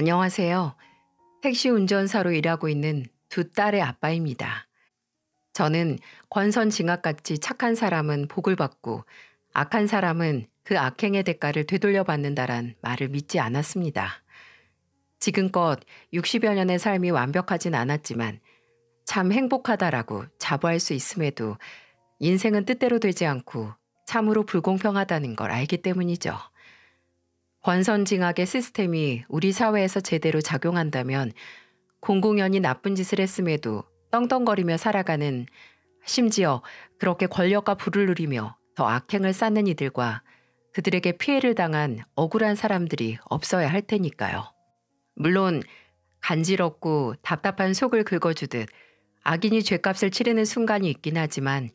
안녕하세요. 택시 운전사로 일하고 있는 두 딸의 아빠입니다. 저는 권선징악같이 착한 사람은 복을 받고 악한 사람은 그 악행의 대가를 되돌려 받는다란 말을 믿지 않았습니다. 지금껏 60여 년의 삶이 완벽하진 않았지만 참 행복하다라고 자부할 수 있음에도 인생은 뜻대로 되지 않고 참으로 불공평하다는 걸 알기 때문이죠. 권선징악의 시스템이 우리 사회에서 제대로 작용한다면 공공연히 나쁜 짓을 했음에도 떵떵거리며 살아가는, 심지어 그렇게 권력과 부를 누리며 더 악행을 쌓는 이들과 그들에게 피해를 당한 억울한 사람들이 없어야 할 테니까요. 물론 간지럽고 답답한 속을 긁어주듯 악인이 죗값을 치르는 순간이 있긴 하지만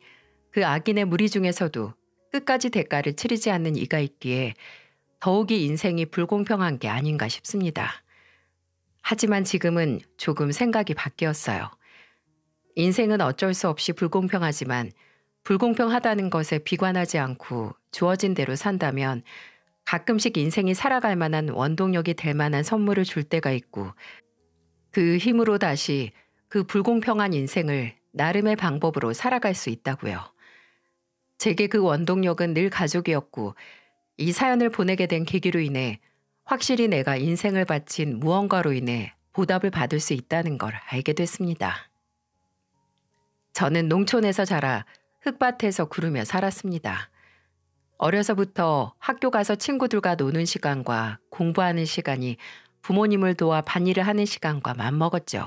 그 악인의 무리 중에서도 끝까지 대가를 치르지 않는 이가 있기에 더욱이 인생이 불공평한 게 아닌가 싶습니다. 하지만 지금은 조금 생각이 바뀌었어요. 인생은 어쩔 수 없이 불공평하지만 불공평하다는 것에 비관하지 않고 주어진 대로 산다면 가끔씩 인생이 살아갈 만한 원동력이 될 만한 선물을 줄 때가 있고 그 힘으로 다시 그 불공평한 인생을 나름의 방법으로 살아갈 수 있다고요. 제게 그 원동력은 늘 가족이었고 이 사연을 보내게 된 계기로 인해 확실히 내가 인생을 바친 무언가로 인해 보답을 받을 수 있다는 걸 알게 됐습니다. 저는 농촌에서 자라 흙밭에서 구르며 살았습니다. 어려서부터 학교 가서 친구들과 노는 시간과 공부하는 시간이 부모님을 도와 밭일을 하는 시간과 맞먹었죠.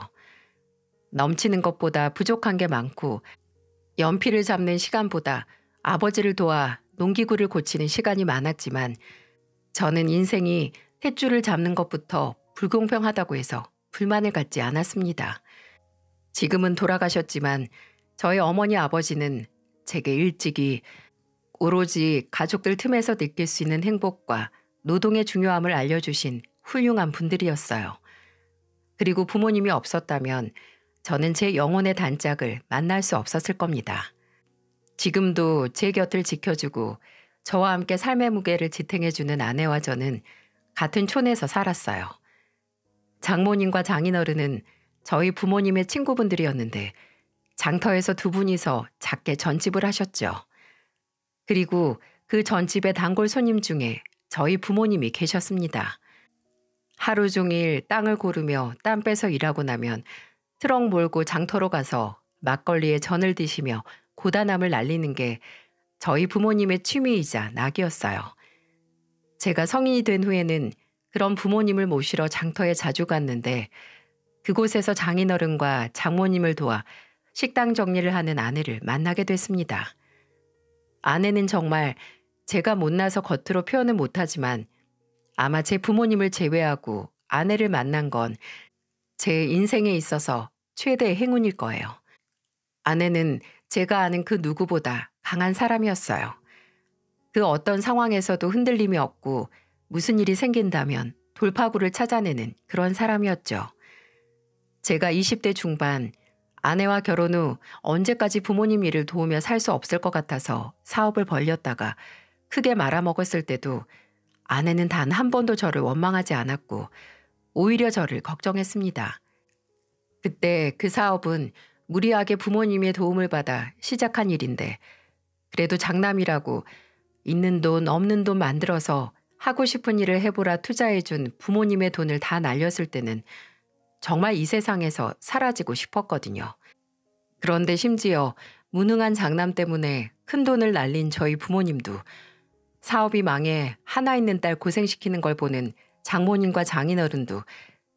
넘치는 것보다 부족한 게 많고 연필을 잡는 시간보다 아버지를 도와 농기구를 고치는 시간이 많았지만 저는 인생이 탯줄을 잡는 것부터 불공평하다고 해서 불만을 갖지 않았습니다. 지금은 돌아가셨지만 저희 어머니 아버지는 제게 일찍이 오로지 가족들 틈에서 느낄 수 있는 행복과 노동의 중요함을 알려주신 훌륭한 분들이었어요. 그리고 부모님이 없었다면 저는 제 영혼의 단짝을 만날 수 없었을 겁니다. 지금도 제 곁을 지켜주고 저와 함께 삶의 무게를 지탱해주는 아내와 저는 같은 촌에서 살았어요. 장모님과 장인어른은 저희 부모님의 친구분들이었는데 장터에서 두 분이서 작게 전집을 하셨죠. 그리고 그 전집의 단골 손님 중에 저희 부모님이 계셨습니다. 하루 종일 땅을 고르며 땀 빼서 일하고 나면 트럭 몰고 장터로 가서 막걸리에 전을 드시며 고단함을 날리는 게 저희 부모님의 취미이자 낙이었어요. 제가 성인이 된 후에는 그런 부모님을 모시러 장터에 자주 갔는데 그곳에서 장인어른과 장모님을 도와 식당 정리를 하는 아내를 만나게 됐습니다. 아내는 정말 제가 못나서 겉으로 표현은 못하지만 아마 제 부모님을 제외하고 아내를 만난 건 제 인생에 있어서 최대의 행운일 거예요. 아내는 제가 아는 그 누구보다 강한 사람이었어요. 그 어떤 상황에서도 흔들림이 없고 무슨 일이 생긴다면 돌파구를 찾아내는 그런 사람이었죠. 제가 20대 중반 아내와 결혼 후 언제까지 부모님 일을 도우며 살 수 없을 것 같아서 사업을 벌렸다가 크게 말아먹었을 때도 아내는 단 한 번도 저를 원망하지 않았고 오히려 저를 걱정했습니다. 그때 그 사업은 무리하게 부모님의 도움을 받아 시작한 일인데 그래도 장남이라고 있는 돈 없는 돈 만들어서 하고 싶은 일을 해보라 투자해준 부모님의 돈을 다 날렸을 때는 정말 이 세상에서 사라지고 싶었거든요. 그런데 심지어 무능한 장남 때문에 큰 돈을 날린 저희 부모님도 사업이 망해 하나 있는 딸 고생시키는 걸 보는 장모님과 장인어른도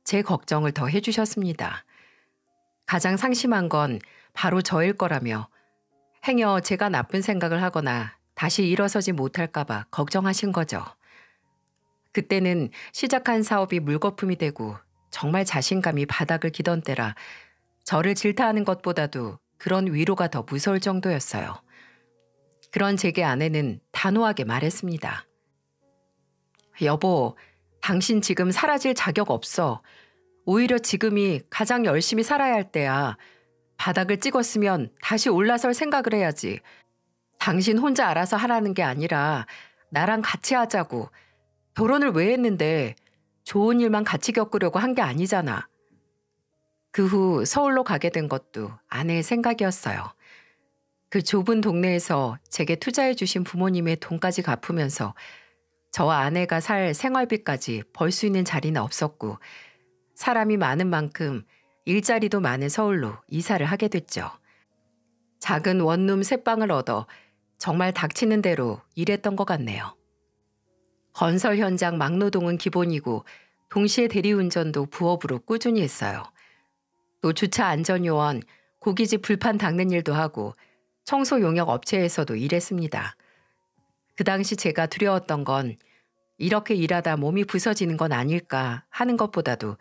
제 걱정을 더 해주셨습니다. 가장 상심한 건 바로 저일 거라며 행여 제가 나쁜 생각을 하거나 다시 일어서지 못할까봐 걱정하신 거죠. 그때는 시작한 사업이 물거품이 되고 정말 자신감이 바닥을 기던 때라 저를 질타하는 것보다도 그런 위로가 더 무서울 정도였어요. 그런 제게 아내는 단호하게 말했습니다. 여보, 당신 지금 사라질 자격 없어. 오히려 지금이 가장 열심히 살아야 할 때야. 바닥을 찍었으면 다시 올라설 생각을 해야지. 당신 혼자 알아서 하라는 게 아니라 나랑 같이 하자고. 결혼을 왜 했는데 좋은 일만 같이 겪으려고 한 게 아니잖아. 그 후 서울로 가게 된 것도 아내의 생각이었어요. 그 좁은 동네에서 제게 투자해 주신 부모님의 돈까지 갚으면서 저와 아내가 살 생활비까지 벌 수 있는 자리는 없었고 사람이 많은 만큼 일자리도 많은 서울로 이사를 하게 됐죠. 작은 원룸 세 방을 얻어 정말 닥치는 대로 일했던 것 같네요. 건설 현장 막노동은 기본이고 동시에 대리운전도 부업으로 꾸준히 했어요. 또 주차 안전요원, 고깃집 불판 닦는 일도 하고 청소 용역 업체에서도 일했습니다. 그 당시 제가 두려웠던 건 이렇게 일하다 몸이 부서지는 건 아닐까 하는 것보다도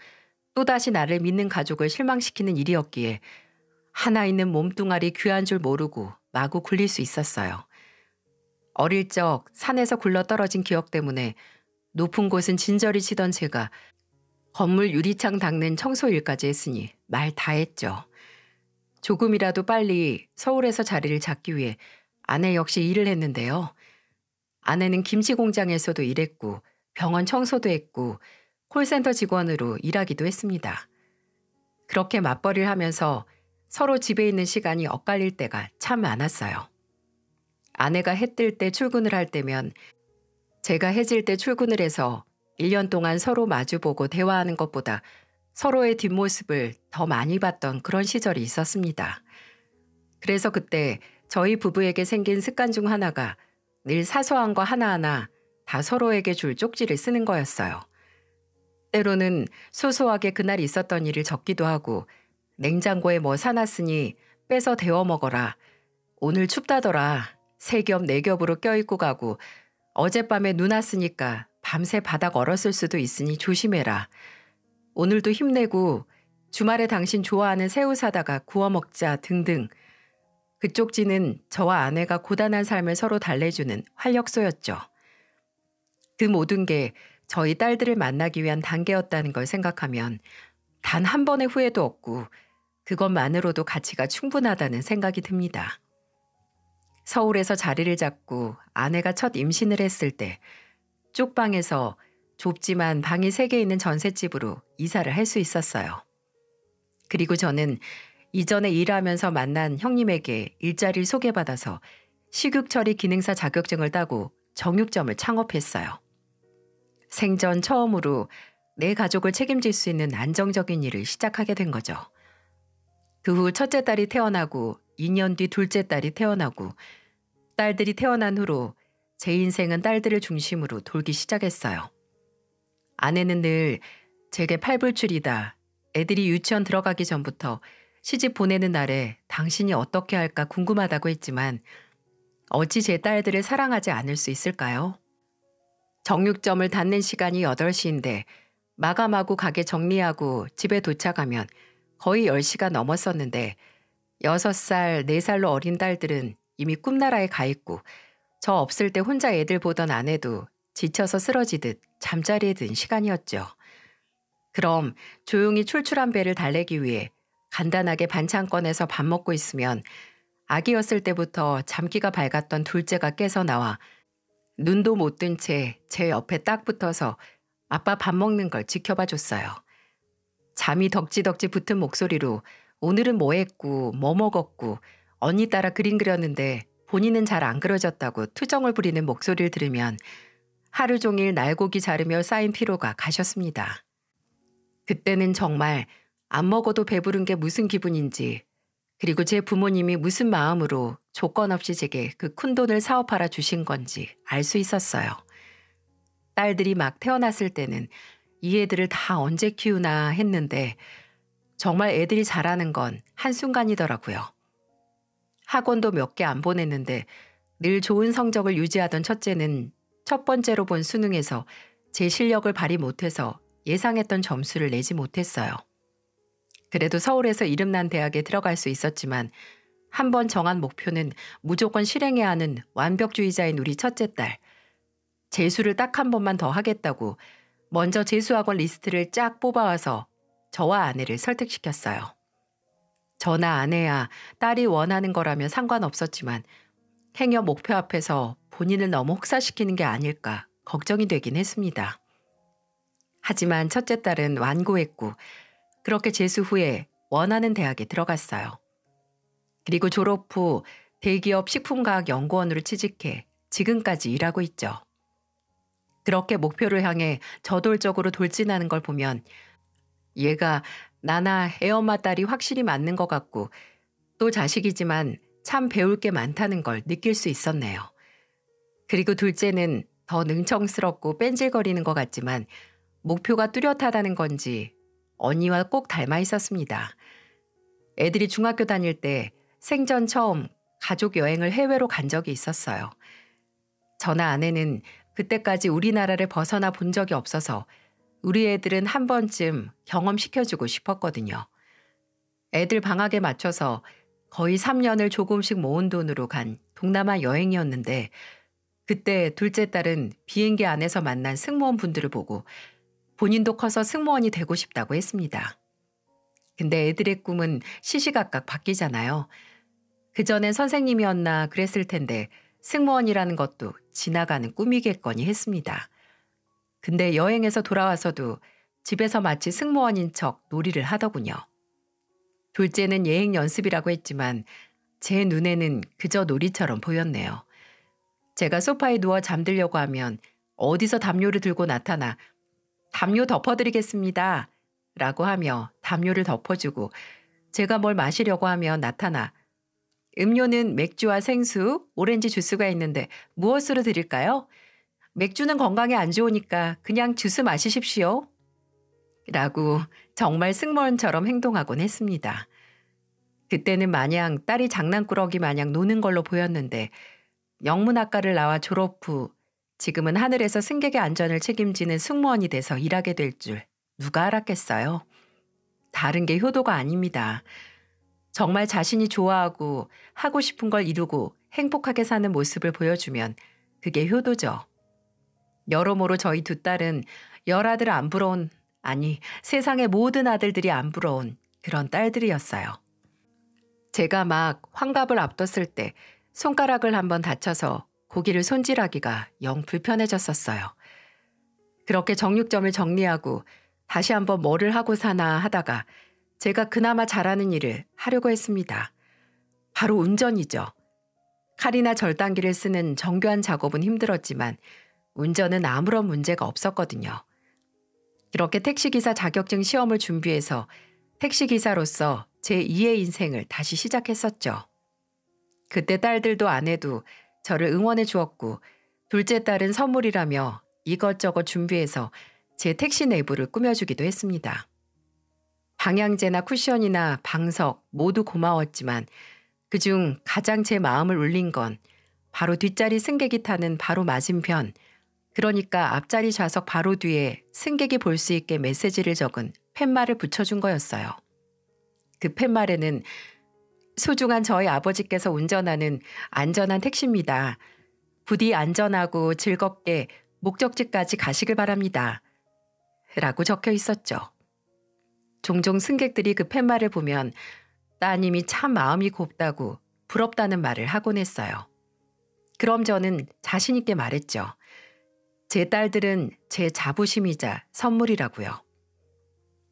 또다시 나를 믿는 가족을 실망시키는 일이었기에 하나 있는 몸뚱아리 귀한 줄 모르고 마구 굴릴 수 있었어요. 어릴 적 산에서 굴러 떨어진 기억 때문에 높은 곳은 진저리 치던 제가 건물 유리창 닦는 청소 일까지 했으니 말 다 했죠. 조금이라도 빨리 서울에서 자리를 잡기 위해 아내 역시 일을 했는데요. 아내는 김치 공장에서도 일했고 병원 청소도 했고 콜센터 직원으로 일하기도 했습니다. 그렇게 맞벌이를 하면서 서로 집에 있는 시간이 엇갈릴 때가 참 많았어요. 아내가 해 뜰 때 출근을 할 때면 제가 해질 때 출근을 해서 1년 동안 서로 마주보고 대화하는 것보다 서로의 뒷모습을 더 많이 봤던 그런 시절이 있었습니다. 그래서 그때 저희 부부에게 생긴 습관 중 하나가 늘 사소한 거 하나하나 다 서로에게 줄 쪽지를 쓰는 거였어요. 때로는 소소하게 그날 있었던 일을 적기도 하고 냉장고에 뭐 사놨으니 빼서 데워 먹어라. 오늘 춥다더라. 3겹 4겹으로 껴입고 가고 어젯밤에 눈 왔으니까 밤새 바닥 얼었을 수도 있으니 조심해라. 오늘도 힘내고 주말에 당신 좋아하는 새우 사다가 구워 먹자 등등. 그 쪽지는 저와 아내가 고단한 삶을 서로 달래주는 활력소였죠. 그 모든 게 저희 딸들을 만나기 위한 단계였다는 걸 생각하면 단 한 번의 후회도 없고 그것만으로도 가치가 충분하다는 생각이 듭니다. 서울에서 자리를 잡고 아내가 첫 임신을 했을 때 쪽방에서 좁지만 방이 3개 있는 전셋집으로 이사를 할 수 있었어요. 그리고 저는 이전에 일하면서 만난 형님에게 일자리를 소개받아서 식육처리 기능사 자격증을 따고 정육점을 창업했어요. 생전 처음으로 내 가족을 책임질 수 있는 안정적인 일을 시작하게 된 거죠. 그 후 첫째 딸이 태어나고 2년 뒤 둘째 딸이 태어나고 딸들이 태어난 후로 제 인생은 딸들을 중심으로 돌기 시작했어요. 아내는 늘 제게 팔불출이다. 애들이 유치원 들어가기 전부터 시집 보내는 날에 당신이 어떻게 할까 궁금하다고 했지만 어찌 제 딸들을 사랑하지 않을 수 있을까요? 정육점을 닫는 시간이 8시인데 마감하고 가게 정리하고 집에 도착하면 거의 10시가 넘었었는데 6살, 4살로 어린 딸들은 이미 꿈나라에 가 있고 저 없을 때 혼자 애들 보던 아내도 지쳐서 쓰러지듯 잠자리에 든 시간이었죠. 그럼 조용히 출출한 배를 달래기 위해 간단하게 반찬 꺼내서 밥 먹고 있으면 아기였을 때부터 잠기가 밝았던 둘째가 깨서 나와 눈도 못 뜬 채 제 옆에 딱 붙어서 아빠 밥 먹는 걸 지켜봐 줬어요. 잠이 덕지덕지 붙은 목소리로 오늘은 뭐 했고 뭐 먹었고 언니 따라 그림 그렸는데 본인은 잘 안 그려졌다고 투정을 부리는 목소리를 들으면 하루 종일 날고기 자르며 쌓인 피로가 가셨습니다. 그때는 정말 안 먹어도 배부른 게 무슨 기분인지 그리고 제 부모님이 무슨 마음으로 조건 없이 제게 그 큰돈을 사업하라 주신 건지 알 수 있었어요. 딸들이 막 태어났을 때는 이 애들을 다 언제 키우나 했는데 정말 애들이 자라는 건 한순간이더라고요. 학원도 몇 개 안 보냈는데 늘 좋은 성적을 유지하던 첫째는 첫 번째로 본 수능에서 제 실력을 발휘 못해서 예상했던 점수를 내지 못했어요. 그래도 서울에서 이름난 대학에 들어갈 수 있었지만 한 번 정한 목표는 무조건 실행해야 하는 완벽주의자인 우리 첫째 딸. 재수를 딱 한 번만 더 하겠다고 먼저 재수학원 리스트를 쫙 뽑아와서 저와 아내를 설득시켰어요. 저나 아내야 딸이 원하는 거라면 상관없었지만 행여 목표 앞에서 본인을 너무 혹사시키는 게 아닐까 걱정이 되긴 했습니다. 하지만 첫째 딸은 완고했고 그렇게 재수 후에 원하는 대학에 들어갔어요. 그리고 졸업 후 대기업 식품과학연구원으로 취직해 지금까지 일하고 있죠. 그렇게 목표를 향해 저돌적으로 돌진하는 걸 보면 얘가 나나 애엄마 딸이 확실히 맞는 것 같고 또 자식이지만 참 배울 게 많다는 걸 느낄 수 있었네요. 그리고 둘째는 더 능청스럽고 뺀질거리는 것 같지만 목표가 뚜렷하다는 건지 언니와 꼭 닮아 있었습니다. 애들이 중학교 다닐 때 생전 처음 가족 여행을 해외로 간 적이 있었어요. 저나 아내는 그때까지 우리나라를 벗어나 본 적이 없어서 우리 애들은 한 번쯤 경험시켜주고 싶었거든요. 애들 방학에 맞춰서 거의 3년을 조금씩 모은 돈으로 간 동남아 여행이었는데 그때 둘째 딸은 비행기 안에서 만난 승무원 분들을 보고 본인도 커서 승무원이 되고 싶다고 했습니다. 근데 애들의 꿈은 시시각각 바뀌잖아요. 그전엔 선생님이었나 그랬을 텐데 승무원이라는 것도 지나가는 꿈이겠거니 했습니다. 근데 여행에서 돌아와서도 집에서 마치 승무원인 척 놀이를 하더군요. 둘째는 예행 연습이라고 했지만 제 눈에는 그저 놀이처럼 보였네요. 제가 소파에 누워 잠들려고 하면 어디서 담요를 들고 나타나 담요 덮어드리겠습니다 라고 하며 담요를 덮어주고 제가 뭘 마시려고 하면 나타나 음료는 맥주와 생수, 오렌지 주스가 있는데 무엇으로 드릴까요? 맥주는 건강에 안 좋으니까 그냥 주스 마시십시오. 라고 정말 승무원처럼 행동하곤 했습니다. 그때는 마냥 딸이 장난꾸러기 마냥 노는 걸로 보였는데 영문학과를 나와 졸업 후 지금은 하늘에서 승객의 안전을 책임지는 승무원이 돼서 일하게 될 줄 누가 알았겠어요? 다른 게 효도가 아닙니다. 정말 자신이 좋아하고 하고 싶은 걸 이루고 행복하게 사는 모습을 보여주면 그게 효도죠. 여러모로 저희 두 딸은 열아들 안 부러운, 아니 세상의 모든 아들들이 안 부러운 그런 딸들이었어요. 제가 막 환갑을 앞뒀을 때 손가락을 한번 다쳐서 고기를 손질하기가 영 불편해졌었어요. 그렇게 정육점을 정리하고 다시 한번 뭐를 하고 사나 하다가 제가 그나마 잘하는 일을 하려고 했습니다. 바로 운전이죠. 칼이나 절단기를 쓰는 정교한 작업은 힘들었지만 운전은 아무런 문제가 없었거든요. 그렇게 택시기사 자격증 시험을 준비해서 택시기사로서 제2의 인생을 다시 시작했었죠. 그때 딸들도 아내도 저를 응원해 주었고 둘째 딸은 선물이라며 이것저것 준비해서 제 택시 내부를 꾸며주기도 했습니다. 방향제나 쿠션이나 방석 모두 고마웠지만 그중 가장 제 마음을 울린 건 바로 뒷자리 승객이 타는 바로 맞은편, 그러니까 앞자리 좌석 바로 뒤에 승객이 볼 수 있게 메시지를 적은 팻말을 붙여준 거였어요. 그 팻말에는 소중한 저희 아버지께서 운전하는 안전한 택시입니다. 부디 안전하고 즐겁게 목적지까지 가시길 바랍니다. 라고 적혀 있었죠. 종종 승객들이 그 팻말을 보면 따님이 참 마음이 곱다고 부럽다는 말을 하곤 했어요. 그럼 저는 자신 있게 말했죠. 제 딸들은 제 자부심이자 선물이라고요.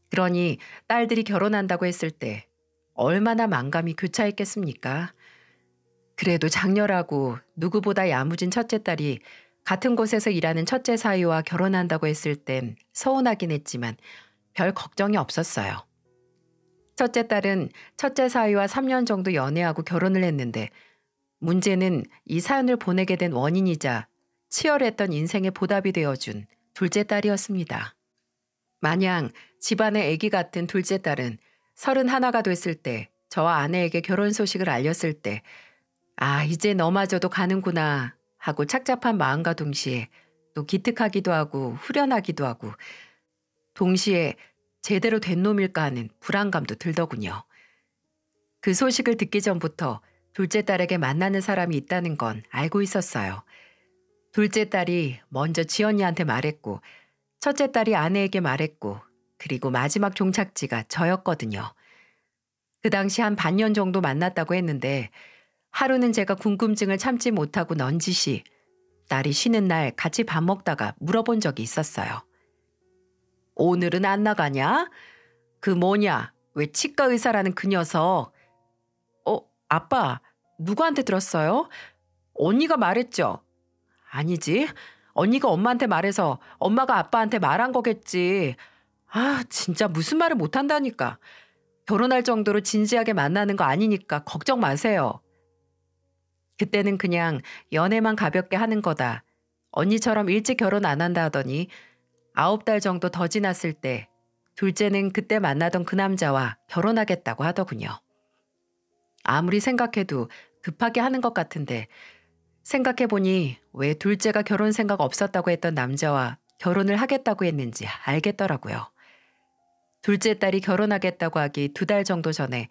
그러니 딸들이 결혼한다고 했을 때 얼마나 만감이 교차했겠습니까? 그래도 장렬하고 누구보다 야무진 첫째 딸이 같은 곳에서 일하는 첫째 사위와 결혼한다고 했을 땐 서운하긴 했지만 별 걱정이 없었어요. 첫째 딸은 첫째 사위와 3년 정도 연애하고 결혼을 했는데 문제는 이 사연을 보내게 된 원인이자 치열했던 인생의 보답이 되어준 둘째 딸이었습니다. 마냥 집안의 아기 같은 둘째 딸은 31가 됐을 때 저와 아내에게 결혼 소식을 알렸을 때 아, 이제 너마저도 가는구나 하고 착잡한 마음과 동시에 또 기특하기도 하고 후련하기도 하고 동시에 제대로 된 놈일까 하는 불안감도 들더군요. 그 소식을 듣기 전부터 둘째 딸에게 만나는 사람이 있다는 건 알고 있었어요. 둘째 딸이 먼저 지언니한테 말했고 첫째 딸이 아내에게 말했고 그리고 마지막 종착지가 저였거든요. 그 당시 한 반년 정도 만났다고 했는데 하루는 제가 궁금증을 참지 못하고 넌지시 딸이 쉬는 날 같이 밥 먹다가 물어본 적이 있었어요. 오늘은 안 나가냐? 그 뭐냐? 왜 치과 의사라는 그 녀석? 아빠, 누구한테 들었어요? 언니가 말했죠. 아니지. 언니가 엄마한테 말해서 엄마가 아빠한테 말한 거겠지. 아, 진짜 무슨 말을 못한다니까. 결혼할 정도로 진지하게 만나는 거 아니니까 걱정 마세요. 그때는 그냥 연애만 가볍게 하는 거다. 언니처럼 일찍 결혼 안 한다 하더니 9달 정도 더 지났을 때 둘째는 그때 만나던 그 남자와 결혼하겠다고 하더군요. 아무리 생각해도 급하게 하는 것 같은데 생각해보니 왜 둘째가 결혼 생각 없었다고 했던 남자와 결혼을 하겠다고 했는지 알겠더라고요. 둘째 딸이 결혼하겠다고 하기 2달 정도 전에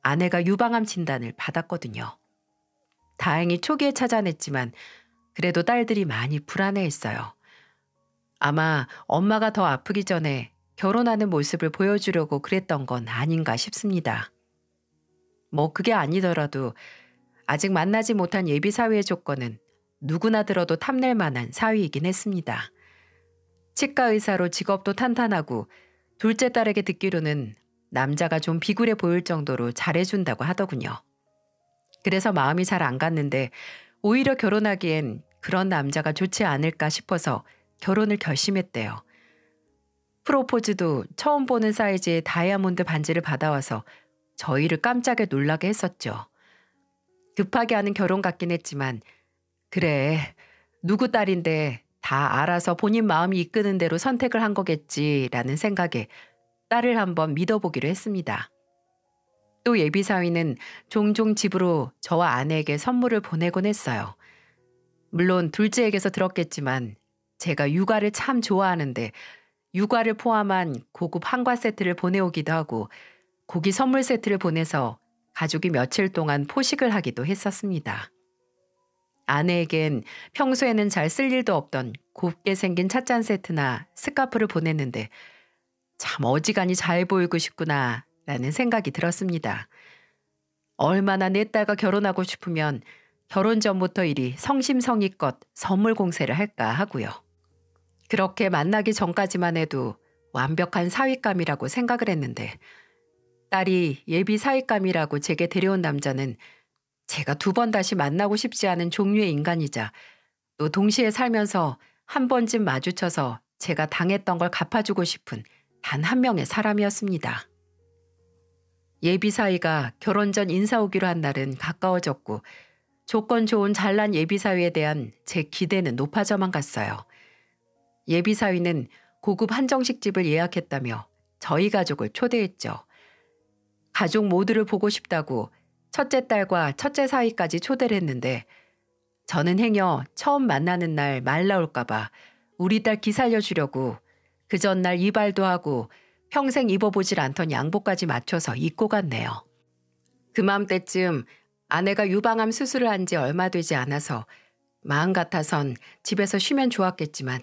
아내가 유방암 진단을 받았거든요. 다행히 초기에 찾아냈지만 그래도 딸들이 많이 불안해했어요. 아마 엄마가 더 아프기 전에 결혼하는 모습을 보여주려고 그랬던 건 아닌가 싶습니다. 뭐 그게 아니더라도 아직 만나지 못한 예비 사위의 조건은 누구나 들어도 탐낼 만한 사위이긴 했습니다. 치과 의사로 직업도 탄탄하고 둘째 딸에게 듣기로는 남자가 좀 비굴해 보일 정도로 잘해준다고 하더군요. 그래서 마음이 잘 안 갔는데 오히려 결혼하기엔 그런 남자가 좋지 않을까 싶어서 결혼을 결심했대요. 프로포즈도 처음 보는 사이즈의 다이아몬드 반지를 받아와서 저희를 깜짝에 놀라게 했었죠. 급하게 하는 결혼 같긴 했지만 그래, 누구 딸인데 다 알아서 본인 마음이 이끄는 대로 선택을 한 거겠지라는 생각에 딸을 한번 믿어보기로 했습니다. 또 예비사위는 종종 집으로 저와 아내에게 선물을 보내곤 했어요. 물론 둘째에게서 들었겠지만 제가 육아를 참 좋아하는데 육아를 포함한 고급 한과 세트를 보내오기도 하고 고기 선물 세트를 보내서 가족이 며칠 동안 포식을 하기도 했었습니다. 아내에겐 평소에는 잘 쓸 일도 없던 곱게 생긴 찻잔 세트나 스카프를 보냈는데 참 어지간히 잘 보이고 싶구나 라는 생각이 들었습니다. 얼마나 내 딸과 결혼하고 싶으면 결혼 전부터 이리 성심성의껏 선물 공세를 할까 하고요. 그렇게 만나기 전까지만 해도 완벽한 사윗감이라고 생각을 했는데 딸이 예비 사윗감이라고 제게 데려온 남자는 제가 2번 다시 만나고 싶지 않은 종류의 인간이자 또 동시에 살면서 한 번쯤 마주쳐서 제가 당했던 걸 갚아주고 싶은 단 한 명의 사람이었습니다. 예비 사위가 결혼 전 인사 오기로 한 날은 가까워졌고 조건 좋은 잘난 예비 사위에 대한 제 기대는 높아져만 갔어요. 예비 사위는 고급 한정식 집을 예약했다며 저희 가족을 초대했죠. 가족 모두를 보고 싶다고 첫째 딸과 첫째 사위까지 초대를 했는데 저는 행여 처음 만나는 날 말 나올까 봐 우리 딸 기살려주려고 그 전날 이발도 하고 평생 입어보질 않던 양복까지 맞춰서 입고 갔네요. 그맘때쯤 아내가 유방암 수술을 한 지 얼마 되지 않아서 마음 같아선 집에서 쉬면 좋았겠지만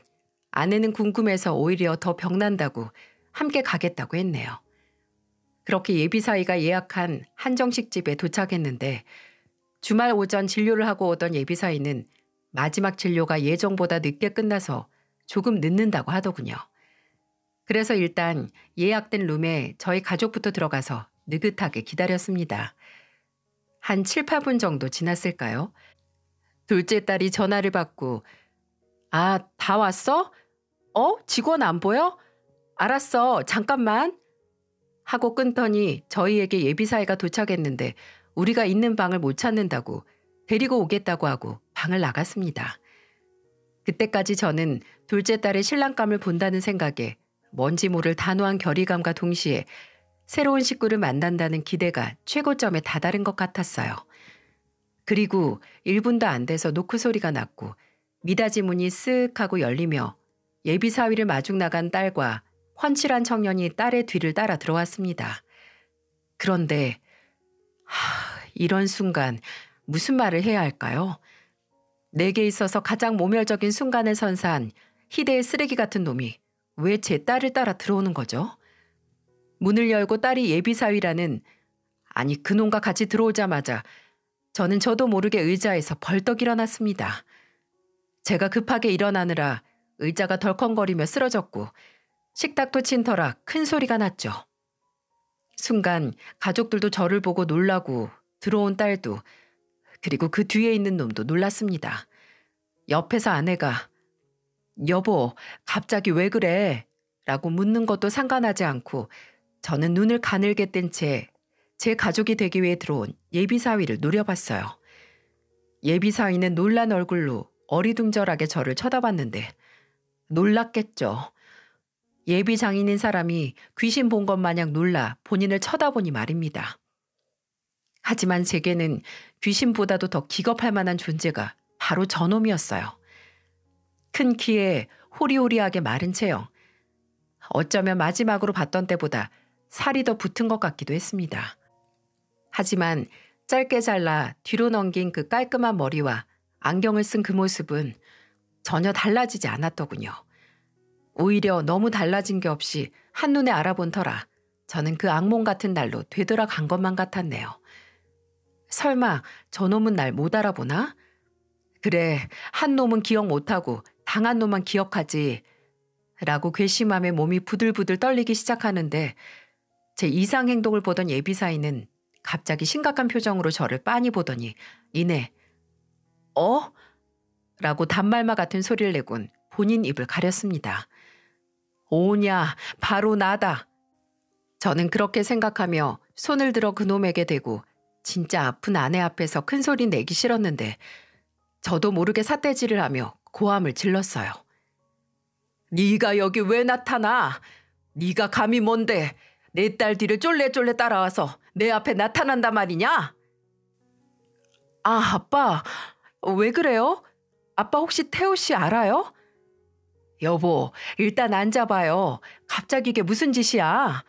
아내는 궁금해서 오히려 더 병난다고 함께 가겠다고 했네요. 그렇게 예비사위가 예약한 한정식 집에 도착했는데 주말 오전 진료를 하고 오던 예비사위는 마지막 진료가 예정보다 늦게 끝나서 조금 늦는다고 하더군요. 그래서 일단 예약된 룸에 저희 가족부터 들어가서 느긋하게 기다렸습니다. 한 7, 8분 정도 지났을까요? 둘째 딸이 전화를 받고 아, 다 왔어? 직원 안 보여? 알았어, 잠깐만. 하고 끊더니 저희에게 예비사위가 도착했는데 우리가 있는 방을 못 찾는다고 데리고 오겠다고 하고 방을 나갔습니다. 그때까지 저는 둘째 딸의 신랑감을 본다는 생각에 뭔지 모를 단호한 결의감과 동시에 새로운 식구를 만난다는 기대가 최고점에 다다른 것 같았어요. 그리고 1분도 안 돼서 노크 소리가 났고 미닫이 문이 쓱 하고 열리며 예비사위를 마중 나간 딸과 훤칠한 청년이 딸의 뒤를 따라 들어왔습니다. 그런데 이런 순간 무슨 말을 해야 할까요? 내게 있어서 가장 모멸적인 순간을 선사한 희대의 쓰레기 같은 놈이 왜 제 딸을 따라 들어오는 거죠? 문을 열고 딸이 예비사위라는 아니 그놈과 같이 들어오자마자 저는 저도 모르게 의자에서 벌떡 일어났습니다. 제가 급하게 일어나느라 의자가 덜컹거리며 쓰러졌고 식탁도 친 터라 큰 소리가 났죠. 순간 가족들도 저를 보고 놀라고 들어온 딸도 그리고 그 뒤에 있는 놈도 놀랐습니다. 옆에서 아내가 여보, 갑자기 왜 그래? 라고 묻는 것도 상관하지 않고 저는 눈을 가늘게 뜬 채 제 가족이 되기 위해 들어온 예비사위를 노려봤어요. 예비사위는 놀란 얼굴로 어리둥절하게 저를 쳐다봤는데 놀랐겠죠. 예비 장인인 사람이 귀신 본 것 마냥 놀라 본인을 쳐다보니 말입니다. 하지만 제게는 귀신보다도 더 기겁할 만한 존재가 바로 저놈이었어요. 큰 키에 호리호리하게 마른 체형. 어쩌면 마지막으로 봤던 때보다 살이 더 붙은 것 같기도 했습니다. 하지만 짧게 잘라 뒤로 넘긴 그 깔끔한 머리와 안경을 쓴 그 모습은 전혀 달라지지 않았더군요. 오히려 너무 달라진 게 없이 한눈에 알아본 터라 저는 그 악몽 같은 날로 되돌아간 것만 같았네요. 설마 저놈은 날 못 알아보나? 그래, 한 놈은 기억 못하고 당한 놈만 기억하지. 라고 괘씸함에 몸이 부들부들 떨리기 시작하는데 제 이상 행동을 보던 예비사위는 갑자기 심각한 표정으로 저를 빤히 보더니 이내 어? 라고 단말마 같은 소리를 내곤 본인 입을 가렸습니다. 오냐, 바로 나다. 저는 그렇게 생각하며 손을 들어 그놈에게 대고 진짜 아픈 아내 앞에서 큰 소리 내기 싫었는데 저도 모르게 삿대질을 하며 고함을 질렀어요. 네가 여기 왜 나타나? 네가 감히 뭔데 내 딸 뒤를 쫄래쫄래 따라와서 내 앞에 나타난단 말이냐? 아, 아빠, 왜 그래요? 아빠 혹시 태호 씨 알아요? 여보, 일단 앉아봐요. 갑자기 이게 무슨 짓이야?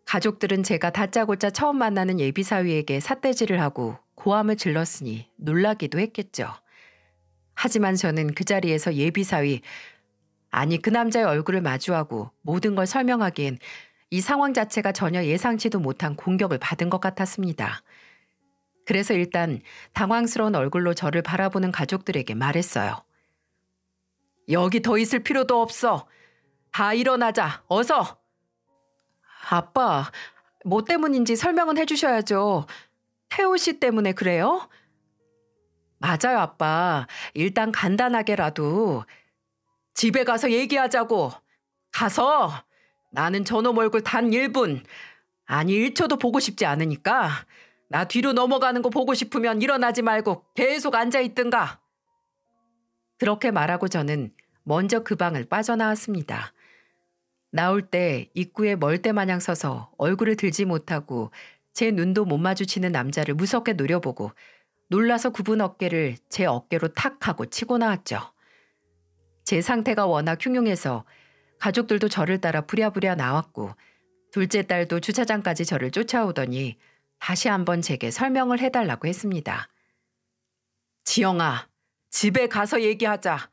가족들은 제가 다짜고짜 처음 만나는 예비사위에게 삿대질을 하고 고함을 질렀으니 놀라기도 했겠죠. 하지만 저는 그 자리에서 예비사위, 아니 그 남자의 얼굴을 마주하고 모든 걸 설명하기엔 이 상황 자체가 전혀 예상치도 못한 공격을 받은 것 같았습니다. 그래서 일단 당황스러운 얼굴로 저를 바라보는 가족들에게 말했어요. 여기 더 있을 필요도 없어. 다 일어나자. 어서. 아빠, 뭐 때문인지 설명은 해주셔야죠. 태호 씨 때문에 그래요? 맞아요, 아빠. 일단 간단하게라도 집에 가서 얘기하자고. 가서. 나는 저놈 얼굴 단 1분, 아니 1초도 보고 싶지 않으니까 나 뒤로 넘어가는 거 보고 싶으면 일어나지 말고 계속 앉아있든가. 그렇게 말하고 저는 먼저 그 방을 빠져나왔습니다. 나올 때 입구에 멀대마냥 서서 얼굴을 들지 못하고 제 눈도 못 마주치는 남자를 무섭게 노려보고 놀라서 굽은 어깨를 제 어깨로 탁 하고 치고 나왔죠. 제 상태가 워낙 흉흉해서 가족들도 저를 따라 부랴부랴 나왔고 둘째 딸도 주차장까지 저를 쫓아오더니 다시 한번 제게 설명을 해달라고 했습니다. 지영아, 집에 가서 얘기하자.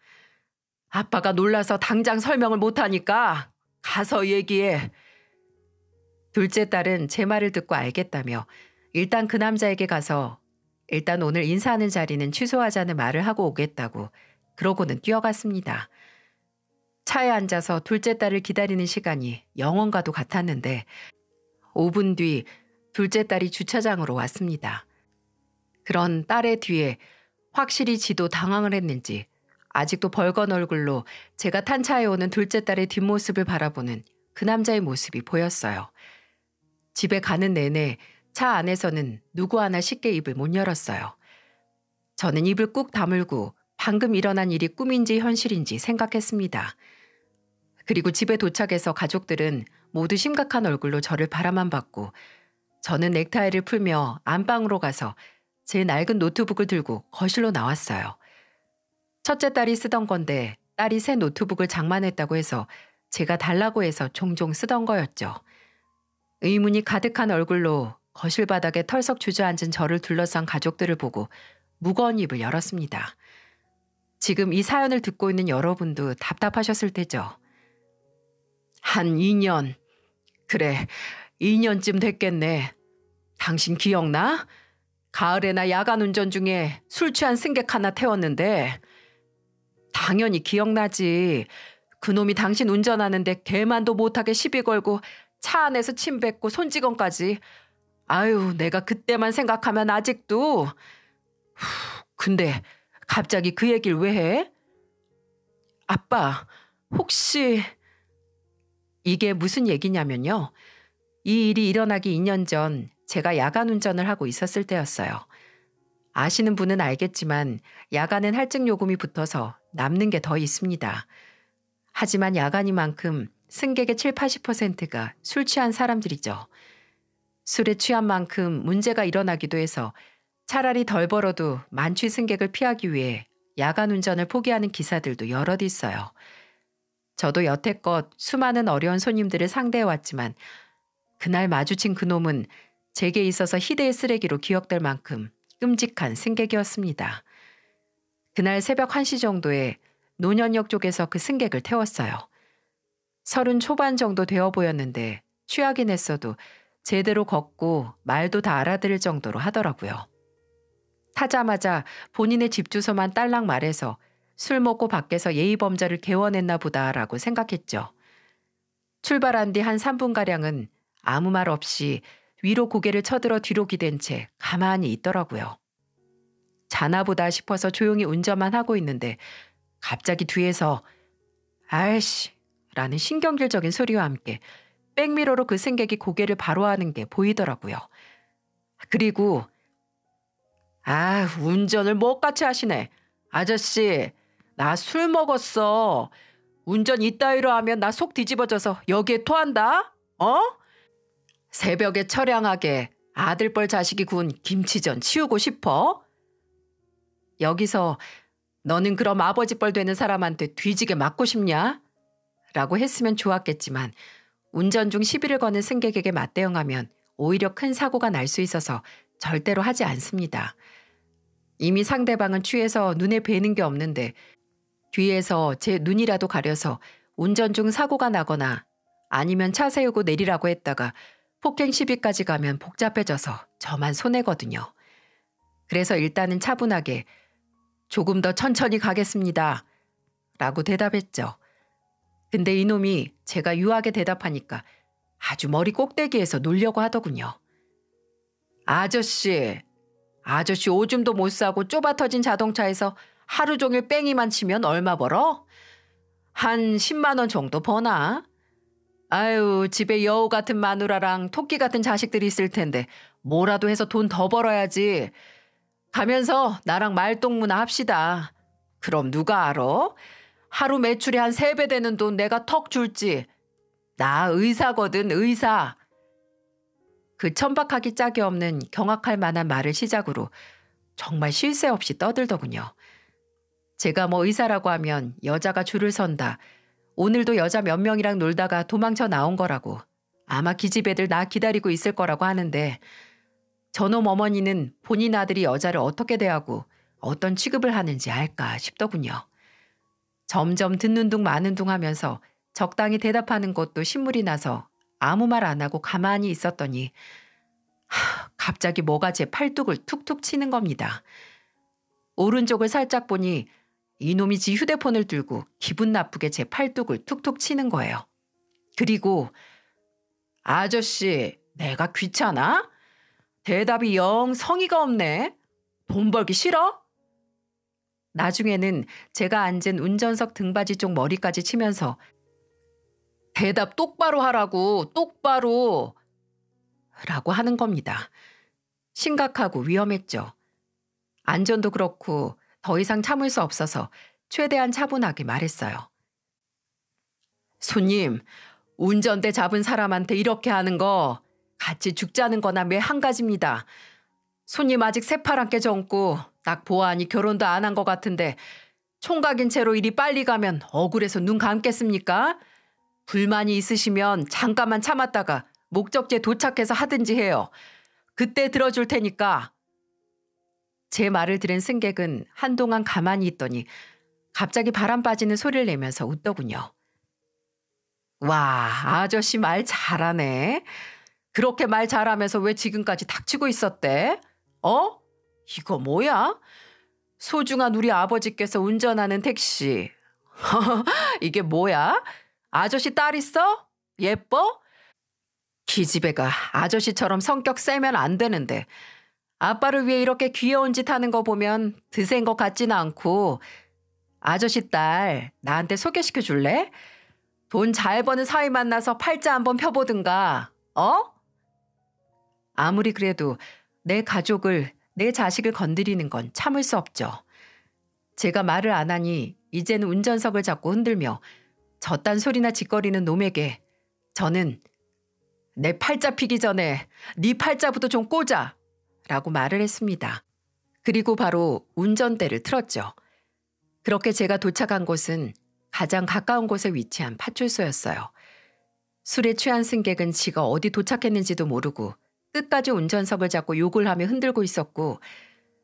아빠가 놀라서 당장 설명을 못하니까 가서 얘기해. 둘째 딸은 제 말을 듣고 알겠다며 일단 그 남자에게 가서 일단 오늘 인사하는 자리는 취소하자는 말을 하고 오겠다고 그러고는 뛰어갔습니다. 차에 앉아서 둘째 딸을 기다리는 시간이 영원과도 같았는데 5분 뒤 둘째 딸이 주차장으로 왔습니다. 그런 딸의 뒤에 확실히 지도 당황을 했는지 아직도 벌건 얼굴로 제가 탄 차에 오는 둘째 딸의 뒷모습을 바라보는 그 남자의 모습이 보였어요. 집에 가는 내내 차 안에서는 누구 하나 쉽게 입을 못 열었어요. 저는 입을 꾹 다물고 방금 일어난 일이 꿈인지 현실인지 생각했습니다. 그리고 집에 도착해서 가족들은 모두 심각한 얼굴로 저를 바라만 봤고 저는 넥타이를 풀며 안방으로 가서 제 낡은 노트북을 들고 거실로 나왔어요. 첫째 딸이 쓰던 건데 딸이 새 노트북을 장만했다고 해서 제가 달라고 해서 종종 쓰던 거였죠. 의문이 가득한 얼굴로 거실 바닥에 털썩 주저앉은 저를 둘러싼 가족들을 보고 무거운 입을 열었습니다. 지금 이 사연을 듣고 있는 여러분도 답답하셨을 테죠. 한 2년. 그래, 2년쯤 됐겠네. 당신 기억나? 가을에 나 야간 운전 중에 술 취한 승객 하나 태웠는데. 당연히 기억나지. 그놈이 당신 운전하는데 개만도 못하게 시비 걸고 차 안에서 침 뱉고 손찌검까지. 아유, 내가 그때만 생각하면 아직도. 근데 갑자기 그 얘기를 왜 해? 아빠, 혹시 이게 무슨 얘기냐면요. 이 일이 일어나기 2년 전 제가 야간 운전을 하고 있었을 때였어요. 아시는 분은 알겠지만 야간엔 할증 요금이 붙어서 남는 게 더 있습니다. 하지만 야간이만큼 승객의 7, 80%가 술 취한 사람들이죠. 술에 취한 만큼 문제가 일어나기도 해서 차라리 덜 벌어도 만취 승객을 피하기 위해 야간 운전을 포기하는 기사들도 여럿 있어요. 저도 여태껏 수많은 어려운 손님들을 상대해왔지만 그날 마주친 그놈은 제게 있어서 희대의 쓰레기로 기억될 만큼 끔찍한 승객이었습니다. 그날 새벽 1시 정도에 논현역 쪽에서 그 승객을 태웠어요. 30 초반 정도 되어 보였는데 취하긴 했어도 제대로 걷고 말도 다 알아들을 정도로 하더라고요. 타자마자 본인의 집 주소만 딸랑 말해서 술 먹고 밖에서 예의범절을 개원했나 보다라고 생각했죠. 출발한 뒤 한 3분가량은 아무 말 없이 위로 고개를 쳐들어 뒤로 기댄 채 가만히 있더라고요. 자나보다 싶어서 조용히 운전만 하고 있는데 갑자기 뒤에서 아이씨 라는 신경질적인 소리와 함께 백미러로 그 승객이 고개를 바로 하는 게 보이더라고요. 그리고 운전을 못같이 하시네. 아저씨, 나 술 먹었어. 운전 이따위로 하면 나 속 뒤집어져서 여기에 토한다? 새벽에 처량하게 아들뻘 자식이 구운 김치전 치우고 싶어? 여기서 너는 그럼 아버지뻘 되는 사람한테 뒤지게 맞고 싶냐? 라고 했으면 좋았겠지만 운전 중 시비를 거는 승객에게 맞대응하면 오히려 큰 사고가 날 수 있어서 절대로 하지 않습니다. 이미 상대방은 취해서 눈에 뵈는 게 없는데 뒤에서 제 눈이라도 가려서 운전 중 사고가 나거나 아니면 차 세우고 내리라고 했다가 폭행 시비까지 가면 복잡해져서 저만 손해거든요. 그래서 일단은 차분하게 조금 더 천천히 가겠습니다. 라고 대답했죠. 근데 이놈이 제가 유하게 대답하니까 아주 머리 꼭대기에서 놀려고 하더군요. 아저씨 오줌도 못 싸고 좁아터진 자동차에서 하루 종일 뺑이만 치면 얼마 벌어? 한 10만 원 정도 버나? 아유, 집에 여우 같은 마누라랑 토끼 같은 자식들이 있을 텐데 뭐라도 해서 돈 더 벌어야지. 가면서 나랑 말동무나 합시다. 그럼 누가 알아? 하루 매출이 한 3배 되는 돈 내가 턱 줄지. 나 의사거든, 의사. 그 천박하기 짝이 없는 경악할 만한 말을 시작으로 정말 쉴 새 없이 떠들더군요. 제가 뭐 의사라고 하면 여자가 줄을 선다. 오늘도 여자 몇 명이랑 놀다가 도망쳐 나온 거라고. 아마 기집애들 나 기다리고 있을 거라고 하는데 저놈 어머니는 본인 아들이 여자를 어떻게 대하고 어떤 취급을 하는지 알까 싶더군요. 점점 듣는 둥 마는 둥 하면서 적당히 대답하는 것도 신물이 나서 아무 말 안 하고 가만히 있었더니 갑자기 뭐가 제 팔뚝을 툭툭 치는 겁니다. 오른쪽을 살짝 보니 이놈이 지 휴대폰을 들고 기분 나쁘게 제 팔뚝을 툭툭 치는 거예요. 그리고 아저씨, 내가 귀찮아? 대답이 영 성의가 없네. 돈 벌기 싫어? 나중에는 제가 앉은 운전석 등받이 쪽 머리까지 치면서 대답 똑바로 하라고, 똑바로 라고 하는 겁니다. 심각하고 위험했죠. 안전도 그렇고 더 이상 참을 수 없어서 최대한 차분하게 말했어요. 손님, 운전대 잡은 사람한테 이렇게 하는 거 같이 죽자는 거나 매 한 가지입니다. 손님 아직 새파랗게 젊고 딱 보아하니 결혼도 안 한 것 같은데 총각인 채로 이리 빨리 가면 억울해서 눈 감겠습니까? 불만이 있으시면 잠깐만 참았다가 목적지에 도착해서 하든지 해요. 그때 들어줄 테니까. 제 말을 들은 승객은 한동안 가만히 있더니 갑자기 바람 빠지는 소리를 내면서 웃더군요. 와, 아저씨 말 잘하네. 그렇게 말 잘하면서 왜 지금까지 닥치고 있었대? 이거 뭐야? 소중한 우리 아버지께서 운전하는 택시. 이게 뭐야? 아저씨 딸 있어? 예뻐? 기집애가 아저씨처럼 성격 세면 안 되는데 아빠를 위해 이렇게 귀여운 짓 하는 거 보면 드센 것 같지는 않고 아저씨 딸 나한테 소개시켜 줄래? 돈 잘 버는 사위 만나서 팔자 한번 펴보든가. 어? 아무리 그래도 내 가족을 내 자식을 건드리는 건 참을 수 없죠. 제가 말을 안 하니 이제는 운전석을 잡고 흔들며 저딴 소리나 짓거리는 놈에게 저는 내 팔자 피기 전에 네 팔자부터 좀 꽂아 라고 말을 했습니다. 그리고 바로 운전대를 틀었죠. 그렇게 제가 도착한 곳은 가장 가까운 곳에 위치한 파출소였어요. 술에 취한 승객은 지가 어디 도착했는지도 모르고 끝까지 운전석을 잡고 욕을 하며 흔들고 있었고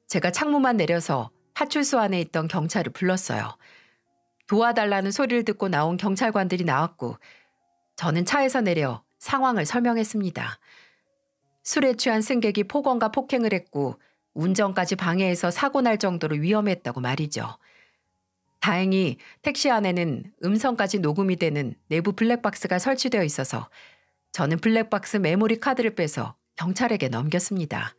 제가 창문만 내려서 파출소 안에 있던 경찰을 불렀어요. 도와달라는 소리를 듣고 나온 경찰관들이 나왔고 저는 차에서 내려 상황을 설명했습니다. 술에 취한 승객이 폭언과 폭행을 했고 운전까지 방해해서 사고 날 정도로 위험했다고 말이죠. 다행히 택시 안에는 음성까지 녹음이 되는 내부 블랙박스가 설치되어 있어서 저는 블랙박스 메모리 카드를 빼서 경찰에게 넘겼습니다.